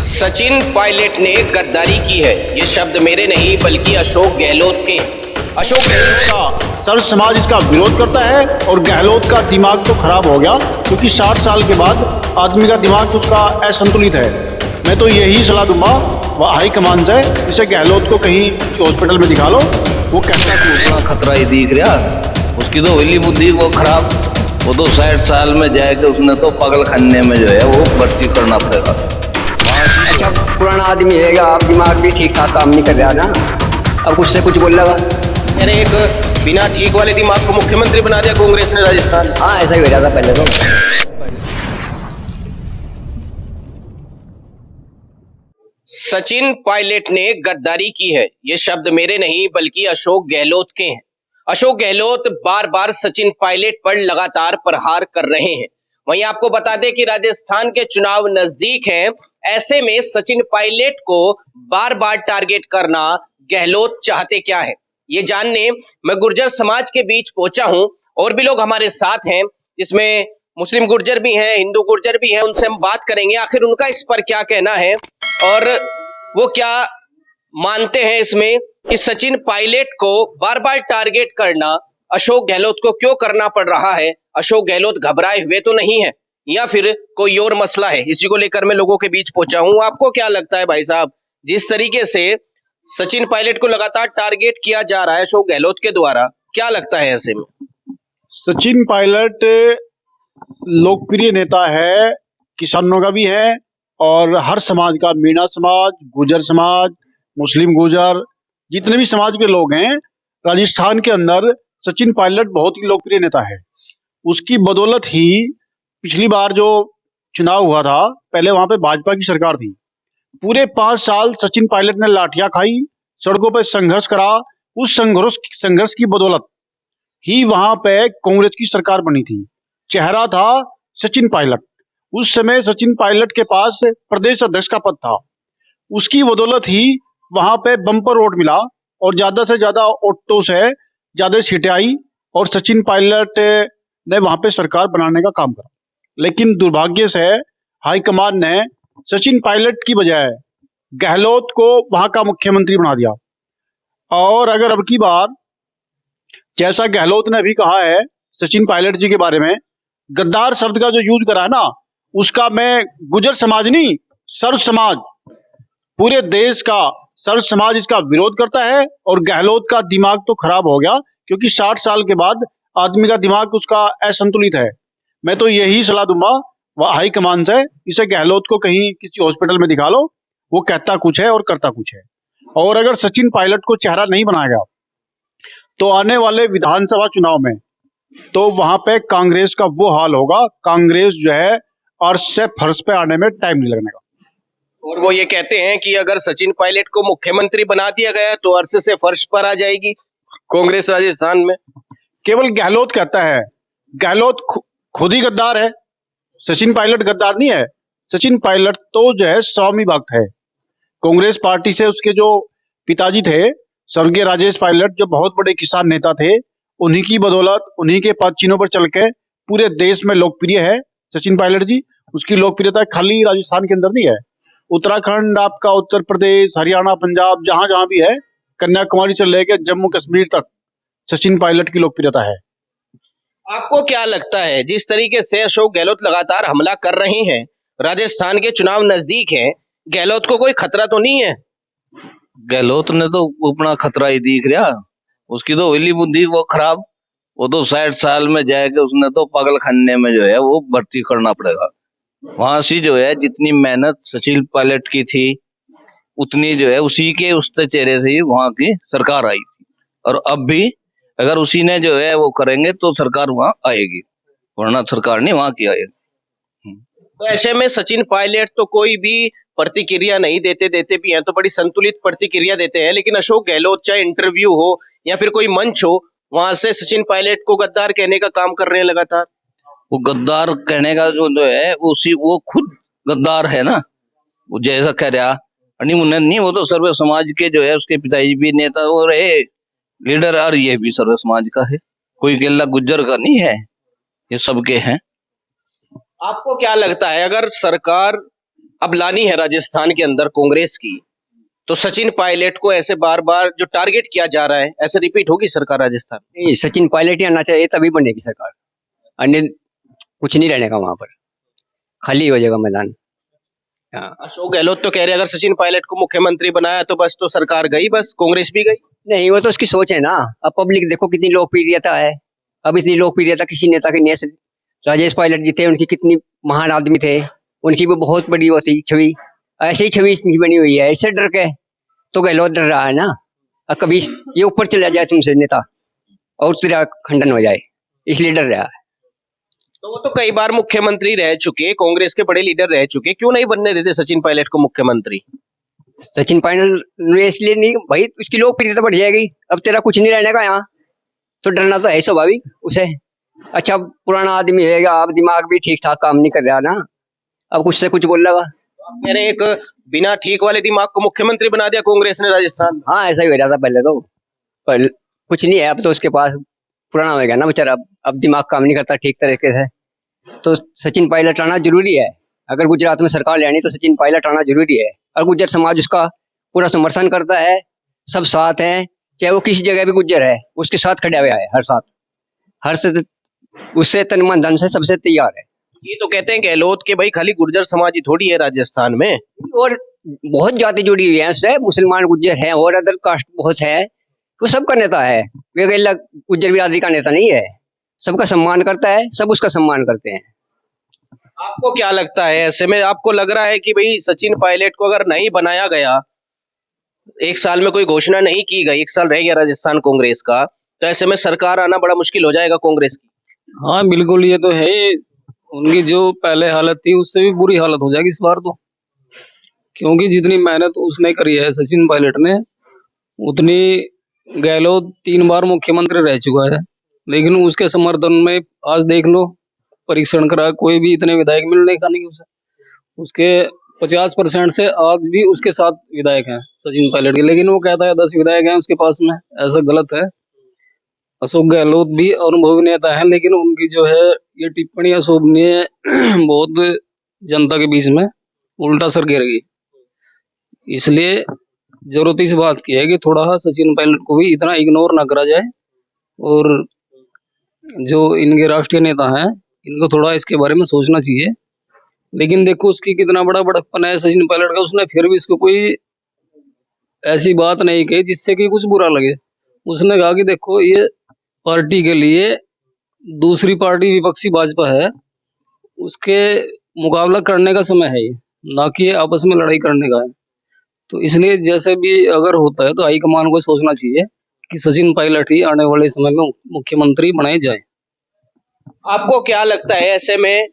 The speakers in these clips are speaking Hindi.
सचिन पायलट ने गद्दारी की है, ये शब्द मेरे नहीं बल्कि अशोक गहलोत के। अशोक गहलोत का सर्व समाज इसका विरोध करता है और गहलोत का दिमाग तो खराब हो गया क्योंकि 60 साल के बाद आदमी का दिमाग उसका असंतुलित है। मैं तो यही सलाह दूंगा हाईकमान से, इसे गहलोत को कहीं हॉस्पिटल में दिखा लो। वो कैसा उतना खतरा ही दिख रहा, उसकी तो वही बुद्धि वो खराब। वो तो 60 साल में जाएगा, उसने तो पागल खाने में जो है वो भर्ती करना पड़ेगा। अच्छा पुराना आदमी है, आप दिमाग भी ठीक ठाक काम नहीं कर रहा ना, अब उससे कुछ बोल लगा। अरे एक बिना ठीक वाले दिमाग को मुख्यमंत्री बना दिया कांग्रेस ने राजस्थान। हाँ ऐसा ही हो रहा था पहले तो। सचिन पायलट ने गद्दारी की है, ये शब्द मेरे नहीं बल्कि अशोक गहलोत के हैं। अशोक गहलोत बार बार सचिन पायलट पर लगातार प्रहार कर रहे हैं। वहीं आपको बता दें कि राजस्थान के चुनाव नजदीक हैं, ऐसे में सचिन पायलट को बार बार टारगेट करना गहलोत चाहते क्या है, ये जानने मैं गुर्जर समाज के बीच पहुंचा हूं। और भी लोग हमारे साथ हैं, जिसमें मुस्लिम गुर्जर भी हैं, हिंदू गुर्जर भी हैं। उनसे हम बात करेंगे आखिर उनका इस पर क्या कहना है और वो क्या मानते हैं इसमें कि सचिन पायलट को बार बार टारगेट करना अशोक गहलोत को क्यों करना पड़ रहा है। अशोक गहलोत घबराए हुए तो नहीं है या फिर कोई और मसला है, इसी को लेकर मैं लोगों के बीच पहुंचा हूं। आपको क्या लगता है भाई साहब, जिस तरीके से सचिन पायलट को लगातार टारगेट किया जा रहा है अशोक गहलोत के द्वारा, क्या लगता है ऐसे में? सचिन पायलट लोकप्रिय नेता है, किसानों का भी है और हर समाज का, मीणा समाज, गुर्जर समाज, मुस्लिम गुर्जर, जितने भी समाज के लोग हैं राजस्थान के अंदर सचिन पायलट बहुत ही लोकप्रिय नेता है। उसकी बदौलत ही पिछली बार जो चुनाव हुआ था, पहले वहां पे भाजपा की सरकार थी, पूरे 5 साल सचिन पायलट ने लाठियां खाई, सड़कों पर संघर्ष करा। उस संघर्ष की बदौलत ही वहां पे कांग्रेस की सरकार बनी थी। चेहरा था सचिन पायलट। उस समय सचिन पायलट के पास प्रदेश अध्यक्ष का पद था। उसकी बदौलत ही वहां पे बम्पर वोट मिला और ज्यादा से ज्यादा ऑटो से ज्यादा सीटें आई और सचिन पायलट ने वहां पे सरकार बनाने का काम करा। लेकिन दुर्भाग्य से हाईकमान ने सचिन पायलट की बजाय गहलोत को वहां का मुख्यमंत्री बना दिया। और अगर अब की बार, जैसा गहलोत ने भी कहा है सचिन पायलट जी के बारे में, गद्दार शब्द का जो यूज करा है ना, उसका मैं गुर्जर समाज नहीं, सर्व समाज, पूरे देश का सर्व समाज इसका विरोध करता है। और गहलोत का दिमाग तो खराब हो गया क्योंकि 60 साल के बाद आदमी का दिमाग उसका असंतुलित है। मैं तो यही सलाह दूंगा हाईकमान से, इसे गहलोत को कहीं किसी हॉस्पिटल में दिखा लो। वो कहता कुछ है और करता कुछ है। और अगर सचिन पायलट को चेहरा नहीं बनाया गया तो आने वाले विधानसभा चुनाव में तो वहां पे कांग्रेस का वो हाल होगा, कांग्रेस जो है अर्श से फर्श पे आने में टाइम नहीं लगने का। और वो ये कहते हैं कि अगर सचिन पायलट को मुख्यमंत्री बना दिया गया तो अर्श से फर्श पर आ जाएगी कांग्रेस राजस्थान में। केवल गहलोत कहता है, गहलोत खुद ही गद्दार है, सचिन पायलट गद्दार नहीं है। सचिन पायलट तो जो है स्वामी भक्त है। कांग्रेस पार्टी से उसके जो पिताजी थे स्वर्गीय राजेश पायलट, जो बहुत बड़े किसान नेता थे, उन्हीं की बदौलत, उन्हीं के पद चिन्हों पर चल के पूरे देश में लोकप्रिय है सचिन पायलट जी। उसकी लोकप्रियता खाली राजस्थान के अंदर नहीं है, उत्तराखंड, आपका उत्तर प्रदेश, हरियाणा, पंजाब, जहां जहां भी है, कन्याकुमारी से लेकर जम्मू कश्मीर तक सचिन पायलट की लोकप्रियता है। आपको क्या लगता है, जिस तरीके से अशोक गहलोत लगातार हमला कर रहे हैं, राजस्थान के चुनाव नजदीक हैं, गहलोत को कोई खतरा तो नहीं है? गहलोत ने तो अपना खतरा ही दिख रहा, उसकी तो वही बुद्धि वो खराब। वो तो 60 साल में जाएगा, उसने तो पागल खाने में जो है वो भर्ती करना पड़ेगा। वहां से जो है जितनी मेहनत सचिन पायलट की थी, उतनी जो है उसी के उसके चेहरे से ही वहां की सरकार आई थी। और अब भी अगर उसी ने जो है वो करेंगे तो सरकार वहां आएगी, वरना सरकार नहीं वहां की आएगी। तो ऐसे में सचिन पायलट तो कोई भी प्रतिक्रिया नहीं देते भी हैं तो बड़ी संतुलित प्रतिक्रिया देते हैं, लेकिन अशोक गहलोत चाहे इंटरव्यू हो या फिर कोई मंच हो, वहां से सचिन पायलट को गद्दार कहने का काम कर रहे हैं लगातार। वो गद्दार कहने का जो है उसी, वो खुद गद्दार है ना, वो जैसा कह रहा उन्हें नहीं, वो तो सर्व समाज के जो है उसके पिताजी भी नेता वो रहे, लीडर, और ये भी सर्व समाज का है, कोई केला गुज्जर का नहीं है, ये सबके हैं। आपको क्या लगता है, अगर सरकार अब लानी है राजस्थान के अंदर कांग्रेस की, तो सचिन पायलट को ऐसे बार बार जो टारगेट किया जा रहा है, ऐसे रिपीट होगी सरकार राजस्थान में? नहीं, सचिन पायलट ही आना चाहिए, तभी बनेगी सरकार। अन्य कुछ नहीं रहने का वहां पर, खाली हो जाएगा मैदान। हाँ। अशोक गहलोत तो कह रहे हैं अगर सचिन पायलट को मुख्यमंत्री बनाया तो बस, तो सरकार गई, बस कांग्रेस भी गई। नहीं, वो तो उसकी सोच है ना। अब पब्लिक देखो कितनी लोकप्रियता है। अब इतनी लोकप्रियता किसी नेता की नहीं है। राजेश पायलट जी थे, उनकी कितनी महान आदमी थे, उनकी भी बहुत बड़ी वो थी छवि। ऐसे ही छवि इसकी बनी हुई है, इससे डर के तो गहलोत डर रहा है ना। अब कभी ये ऊपर चला जाए तुमसे नेता और तेरा खंडन हो जाए, इसलिए डर रहा है। तो वो तो कई बार मुख्यमंत्री रह चुके, कांग्रेस के बड़े लीडर रह चुके, क्यों नहीं बनने देते सचिन पायलट को मुख्यमंत्री? सचिन पायलट ने इसलिए नहीं भाई, उसकी लोकप्रियता बढ़ जाएगी। अब तेरा कुछ नहीं रहने का यहाँ, तो डरना तो है स्वाभाविक उसे। अच्छा, पुराना आदमी है, अब दिमाग भी ठीक ठाक काम नहीं कर रहा ना, अब कुछ से कुछ बोल लगा। आप कह रहे हैं एक बिना ठीक वाले दिमाग को मुख्यमंत्री बना दिया कांग्रेस ने राजस्थान में। हाँ, ऐसा ही हो रहा था पहले तो, पर कुछ नहीं है अब तो उसके पास, पुराना हो गया ना बेचारा। अब दिमाग काम नहीं करता ठीक तरीके से, तो सचिन पायलट आना जरूरी है। अगर गुजरात में सरकार लेनी तो सचिन पायलट आना जरूरी है। और गुज्जर समाज उसका पूरा समर्थन करता है, सब साथ हैं। चाहे वो किसी जगह भी गुज्जर है, उसके साथ खड़ा हुआ है हर साथ, हर से उससे तन मन धन से सबसे तैयार है। ये तो कहते हैं गहलोत के भाई खाली गुर्जर समाज ही थोड़ी है राजस्थान में, और बहुत जाति जुड़ी हुई है उससे, मुसलमान गुज्जर हैं और अदर कास्ट बहुत है। वो सबका नेता है, वे अकेला गुज्जर बिरादरी का नेता नहीं है। सबका सम्मान करता है, सब उसका सम्मान करते हैं। आपको क्या लगता है ऐसे में? आपको लग रहा है कि भाई सचिन पायलट को अगर नहीं बनाया गया, एक साल में कोई घोषणा नहीं की गई, एक साल रह गया राजस्थान कांग्रेस का, तो ऐसे में सरकार आना बड़ा मुश्किल हो जाएगा कांग्रेस की? हाँ बिल्कुल, ये तो है। उनकी जो पहले हालत थी उससे भी बुरी हालत हो जाएगी इस बार तो, क्योंकि जितनी मेहनत उसने करी है सचिन पायलट ने, उतनी गहलोत 3 बार मुख्यमंत्री रह चुका है, लेकिन उसके समर्थन में आज देख लो, परीक्षण करा, कोई भी इतने विधायक मिल नहीं खाने उसे। उसके 50% से आज भी उसके साथ विधायक हैं सचिन पायलट के, लेकिन वो कहता है 10 विधायक हैं उसके पास में, ऐसा गलत है। अशोक गहलोत भी अनुभवी नेता है, लेकिन उनकी जो है ये टिप्पणियां शोभनीय बहुत जनता के बीच में उल्टा असर गिरेगी। इसलिए जरूरत इस बात की है कि थोड़ा सचिन पायलट को भी इतना इग्नोर ना करा जाए, और जो इनके राष्ट्रीय नेता हैं इनको थोड़ा इसके बारे में सोचना चाहिए। लेकिन देखो उसकी कितना बड़ा बड़प्पन है सचिन पायलट का, उसने फिर भी इसको कोई ऐसी बात नहीं कही जिससे कि कुछ बुरा लगे। उसने कहा कि देखो ये पार्टी के लिए दूसरी पार्टी विपक्षी भाजपा है, उसके मुकाबला करने का समय है ये, ना कि आपस में लड़ाई करने का है। तो इसलिए जैसे भी अगर होता है तो हाईकमान को सोचना चाहिए कि सचिन पायलट ही आने वाले समय में मुख्यमंत्री बनाए जाए। आपको क्या लगता है ऐसे में?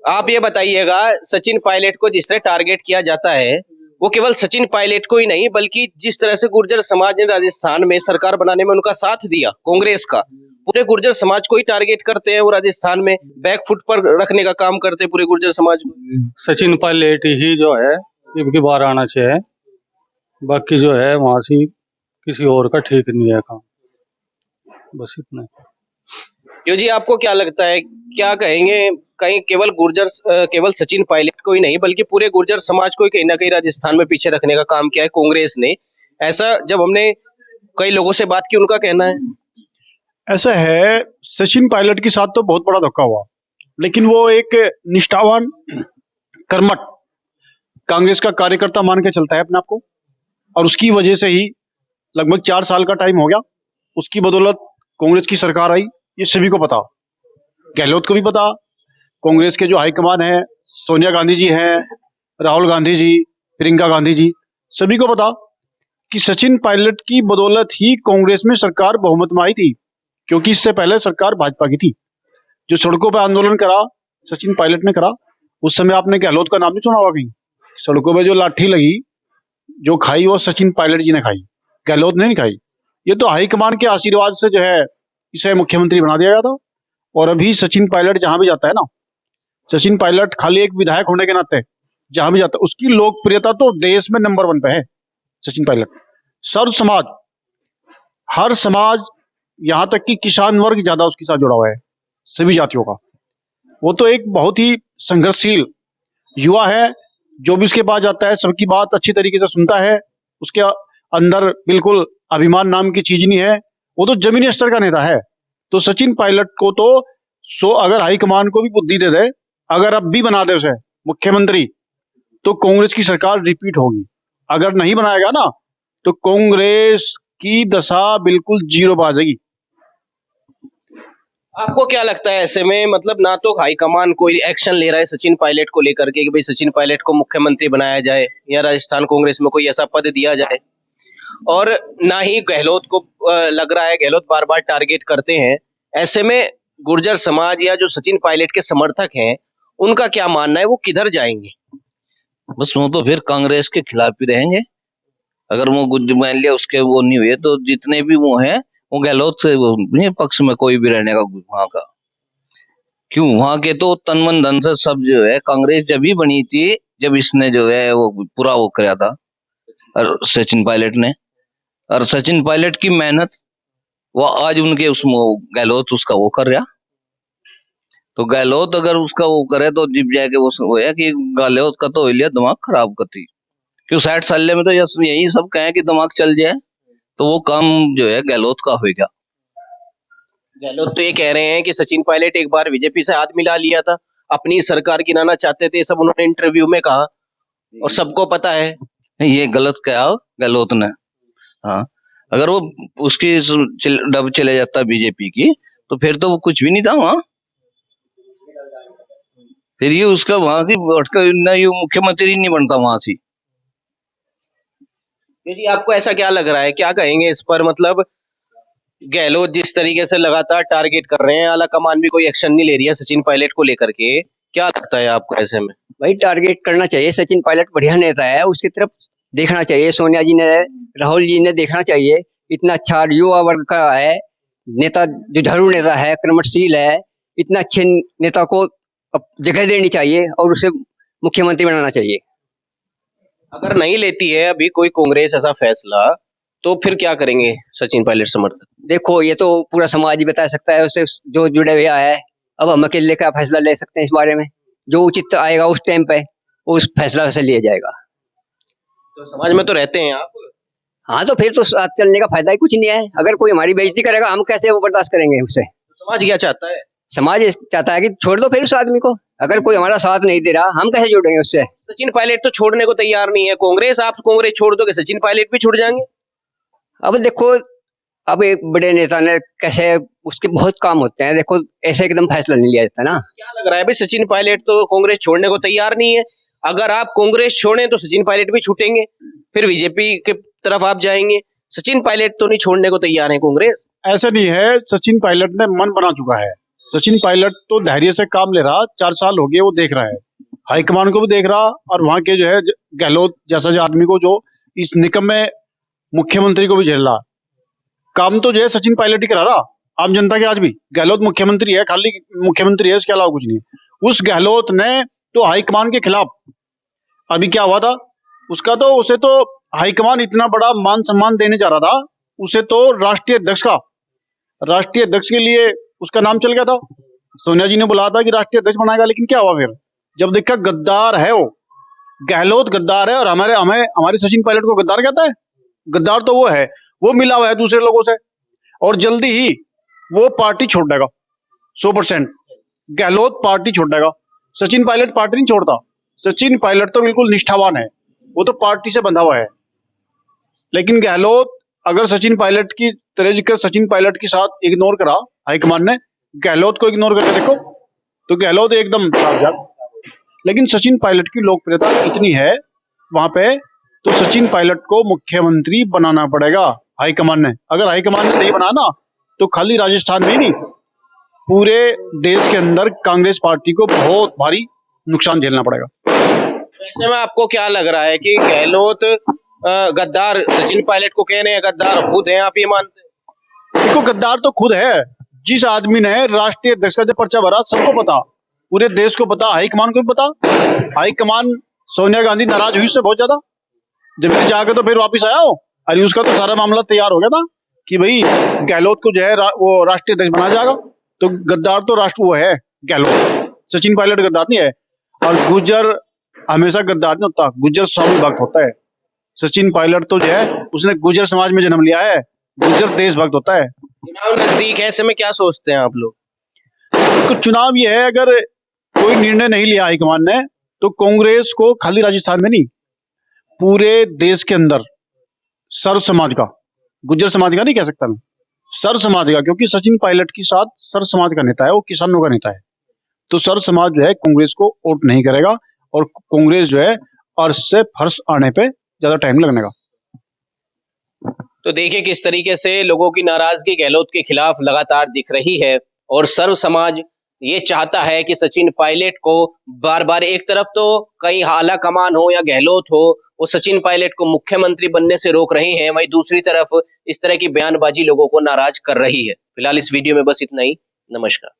आप ये बताइएगा, सचिन पायलट को जिस तरह टारगेट किया जाता है, वो केवल सचिन पायलट को ही नहीं, बल्कि जिस तरह से गुर्जर समाज ने राजस्थान में सरकार बनाने में उनका साथ दिया कांग्रेस का, पूरे गुर्जर समाज को ही टारगेट करते हैं वो राजस्थान में, बैकफुट पर रखने का काम करते हैं पूरे गुर्जर समाज को। सचिन पायलट ही जो है इनकी बार आना चाहिए, बाकी जो है वहां से किसी और का ठीक नहीं है काम, बस इतना। क्यों जी, आपको क्या लगता है, क्या कहेंगे? कहीं केवल सचिन पायलट को ही नहीं, बल्कि पूरे गुर्जर समाज को ही कहीं ना कहीं राजस्थान में पीछे रखने का काम किया है कांग्रेस ने, ऐसा जब हमने कई लोगों से बात की उनका कहना है। ऐसा है, सचिन पायलट के साथ तो बहुत बड़ा धोखा हुआ, लेकिन वो एक निष्ठावान कर्मठ कांग्रेस का कार्यकर्ता मान के चलता है अपने आप को, और उसकी वजह से ही लगभग 4 साल का टाइम हो गया, उसकी बदौलत कांग्रेस की सरकार आई। ये सभी को पता, गहलोत को भी पता, कांग्रेस के जो हाईकमान है, सोनिया गांधी जी हैं, राहुल गांधी जी, प्रियंका गांधी जी, सभी को पता कि सचिन पायलट की बदौलत ही कांग्रेस में सरकार बहुमत में आई थी, क्योंकि इससे पहले सरकार भाजपा की थी। जो सड़कों पर आंदोलन करा सचिन पायलट ने करा, उस समय आपने गहलोत का नाम नहीं सुना होगा कहीं। सड़कों पर जो लाठी लगी, जो खाई, वो सचिन पायलट जी ने खाई, गहलोत ने नहीं खाई। ये तो हाईकमान के आशीर्वाद से जो है इसे मुख्यमंत्री बना दिया गया था। और अभी सचिन पायलट जहां भी जाता है ना, सचिन पायलट खाली एक विधायक होने के नाते जहां भी जाता है, उसकी लोकप्रियता तो देश में नंबर 1 पे है सचिन पायलट। सर्व समाज, हर समाज, यहां तक कि किसान वर्ग ज्यादा उसके साथ जुड़ा हुआ है, सभी जातियों का। वो तो एक बहुत ही संघर्षशील युवा है, जो भी उसके पास जाता है सबकी बात अच्छी तरीके से सुनता है। उसके अंदर बिल्कुल अभिमान नाम की चीज नहीं है। वो तो जमीनी स्तर का नेता है। तो सचिन पायलट को तो अगर हाईकमान को भी बुद्धि दे दे, अगर अब भी बना दे उसे मुख्यमंत्री, तो कांग्रेस की सरकार रिपीट होगी। अगर नहीं बनाएगा ना तो कांग्रेस की दशा बिल्कुल जीरो पे आ जाएगी। आपको क्या लगता है ऐसे में, मतलब ना तो हाईकमान कोई एक्शन ले रहा है सचिन पायलट को लेकर के कि भाई सचिन पायलट को मुख्यमंत्री बनाया जाए या राजस्थान कांग्रेस में कोई ऐसा पद दिया जाए, और ना ही गहलोत को लग रहा है, गहलोत बार बार टारगेट करते हैं। ऐसे में गुर्जर समाज या जो सचिन पायलट के समर्थक हैं उनका क्या मानना है, वो किधर जाएंगे? बस वो तो फिर कांग्रेस के खिलाफ ही रहेंगे। अगर वो मान लिया उसके वो नहीं हुए तो जितने भी वो हैं वो गहलोत से वो नहीं पक्ष में कोई भी रहने का वहां का। क्यों, वहां के तो तन मन धन से सब जो है, कांग्रेस जब ही बनी थी जब इसने जो है वो पूरा वो किया था और सचिन पायलट ने, और सचिन पायलट की मेहनत वो आज उनके उसमें गहलोत उसका वो कर रहा। तो गहलोत अगर उसका वो करे तो जिप जाके वो है कि गहलोत का तो हो लिया दिमाग खराब करती। क्यों 60 साल में तो यही सब कहें कि दिमाग चल जाए, तो वो काम जो है गहलोत का होगा। गहलोत तो ये कह रहे हैं कि सचिन पायलट एक बार बीजेपी से हाथ मिला लिया था, अपनी सरकार गिराना चाहते थे, सब उन्होंने इंटरव्यू में कहा और सबको पता है। ये गलत कहा गहलोत ने। हाँ, अगर वो उसकी डब चले जाता बीजेपी की तो फिर तो वो कुछ भी नहीं था वहां। फिर ये उसका वहां की ना ये मुख्यमंत्री नहीं बनता वहां से। जी, आपको ऐसा क्या लग रहा है, क्या कहेंगे इस पर? मतलब गहलोत जिस तरीके से लगातार टारगेट कर रहे हैं, आला कमान भी कोई एक्शन नहीं ले रही है सचिन पायलट को लेकर के, क्या लगता है आपको ऐसे में? भाई टारगेट करना चाहिए। सचिन पायलट बढ़िया नेता है, उसकी तरफ देखना चाहिए। सोनिया जी ने, राहुल जी ने देखना चाहिए। इतना अच्छा युवा वर्ग का है नेता, जुझारू नेता है, कर्मठशील है। इतना अच्छे नेता को जगह देनी चाहिए और उसे मुख्यमंत्री बनाना चाहिए। अगर नहीं लेती है अभी कोई कांग्रेस ऐसा फैसला, तो फिर क्या करेंगे सचिन पायलट समर्थक? देखो ये तो पूरा समाज ही बता सकता है, उससे जो जुड़े हुए है। अब हम अकेले का फैसला ले सकते हैं इस बारे में? जो उचित आएगा उस टाइम पे उस फैसला से लिया जाएगा। तो समाज में तो रहते हैं आप। हाँ, तो फिर तो साथ चलने का फायदा ही कुछ नहीं है। अगर कोई हमारी बेइज्जती करेगा हम कैसे वो बर्दाश्त करेंगे उससे? तो समाज क्या चाहता है? समाज चाहता है कि छोड़ दो फिर उस आदमी को। अगर कोई हमारा साथ नहीं दे रहा हम कैसे जुड़ेंगे उससे? सचिन पायलट तो छोड़ने को तैयार नहीं है कांग्रेस, आप कांग्रेस छोड़ दोगे सचिन पायलट भी छूट जाएंगे? अब देखो, अब एक बड़े नेता ने कैसे, उसके बहुत काम होते हैं। देखो ऐसे एकदम फैसला नहीं लिया जाता ना। क्या लग रहा है भाई, सचिन पायलट तो कांग्रेस छोड़ने को तैयार नहीं है। अगर आप कांग्रेस छोड़ें तो सचिन पायलट भी छूटेंगे, फिर बीजेपी के तरफ आप जाएंगे। सचिन पायलट तो नहीं छोड़ने को तैयार है कांग्रेस। ऐसा नहीं है, सचिन पायलट ने मन बना चुका है। सचिन पायलट तो धैर्य से काम ले रहा, 4 साल हो गए वो देख रहा है, हाईकमान को भी देख रहा और वहां के जो है गहलोत जैसा जो आदमी को, जो इस निकम्मे मुख्यमंत्री को भी झेल रहा। काम तो जो है सचिन पायलट ही करा रहा आम जनता के। आज भी गहलोत मुख्यमंत्री है, खाली मुख्यमंत्री है, इसके अलावा कुछ नहीं। उस गहलोत ने तो हाईकमान के खिलाफ, अभी क्या हुआ था उसका, तो उसे तो हाईकमान इतना बड़ा मान सम्मान देने जा रहा था, उसे तो राष्ट्रीय अध्यक्ष के लिए उसका नाम चल गया था। सोनिया जी ने बुलाया था कि राष्ट्रीय अध्यक्ष बनाएगा, लेकिन क्या हुआ फिर जब देखा गद्दार है वो, गहलोत गद्दार है और हमारे सचिन पायलट को गद्दार कहता है। गद्दार तो वो है, वो मिला हुआ है दूसरे लोगों से और जल्दी ही वो पार्टी छोड़ देगा 100%। गहलोत पार्टी छोड़ देगा, सचिन पायलट पार्टी नहीं छोड़ता। सचिन पायलट तो बिल्कुल निष्ठावान है, वो तो पार्टी से बंधा हुआ है। लेकिन गहलोत अगर सचिन पायलट की तरह जिक्र सचिन पायलट के साथ इग्नोर करा हाईकमान ने, गहलोत को इग्नोर करके देखो तो गहलोत एकदम साफ। लेकिन सचिन पायलट की लोकप्रियता इतनी है वहां पे, तो सचिन पायलट को मुख्यमंत्री बनाना पड़ेगा हाईकमान ने। अगर हाईकमान ने नहीं बनाना तो खाली राजस्थान में ही नहीं, पूरे देश के अंदर कांग्रेस पार्टी को बहुत भारी नुकसान झेलना पड़ेगा। ऐसे में आपको क्या लग रहा है कि गहलोत गद्दार सचिन पायलट को कह रहे हैं, गद्दार खुद हैं, आप ये मानते हैं? देखो गद्दार तो खुद है। जिस आदमी ने राष्ट्रीय अध्यक्ष का जो पर्चा भरा, सबको पता, पूरे देश को पता, हाईकमान को भी पता। हाईकमान सोनिया गांधी नाराज हुई उससे बहुत ज्यादा, जब जाकर तो फिर वापिस आया हो और उसका तो सारा मामला तैयार हो गया था कि भाई गहलोत को जो है वो राष्ट्रीय अध्यक्ष बना जाएगा। तो गद्दार तो राष्ट्र वो है गहलोत, सचिन पायलट गद्दार नहीं है। और गुर्जर हमेशा गद्दार नहीं होता, गुज्जर स्वामी भक्त होता है। सचिन पायलट तो जो है उसने गुज्जर समाज में जन्म लिया है, गुज्जर देशभक्त होता है। चुनाव नजदीक है, ऐसे में क्या सोचते हैं आप लोग? तो चुनाव ये है, अगर कोई निर्णय नहीं लिया हाईकमान ने तो कांग्रेस को खाली राजस्थान में नहीं, पूरे देश के अंदर सर्व समाज का, गुज्जर समाज का नहीं कह सकता मैं, सर्व समाज का, क्योंकि सचिन पायलट के साथ सर्व समाज का नेता है, वो किसानों का नेता है। तो सर्व समाज जो है कांग्रेस को वोट नहीं करेगा और कांग्रेस जो है अर्श से फर्श आने पे ज्यादा टाइम लगने का। तो देखिए किस तरीके से लोगों की नाराजगी गहलोत के खिलाफ लगातार दिख रही है और सर्व समाज ये चाहता है कि सचिन पायलट को बार बार, एक तरफ तो कहीं आला कमान हो या गहलोत हो, वो सचिन पायलट को मुख्यमंत्री बनने से रोक रहे हैं, वहीं दूसरी तरफ इस तरह की बयानबाजी लोगों को नाराज कर रही है। फिलहाल इस वीडियो में बस इतना ही। नमस्कार।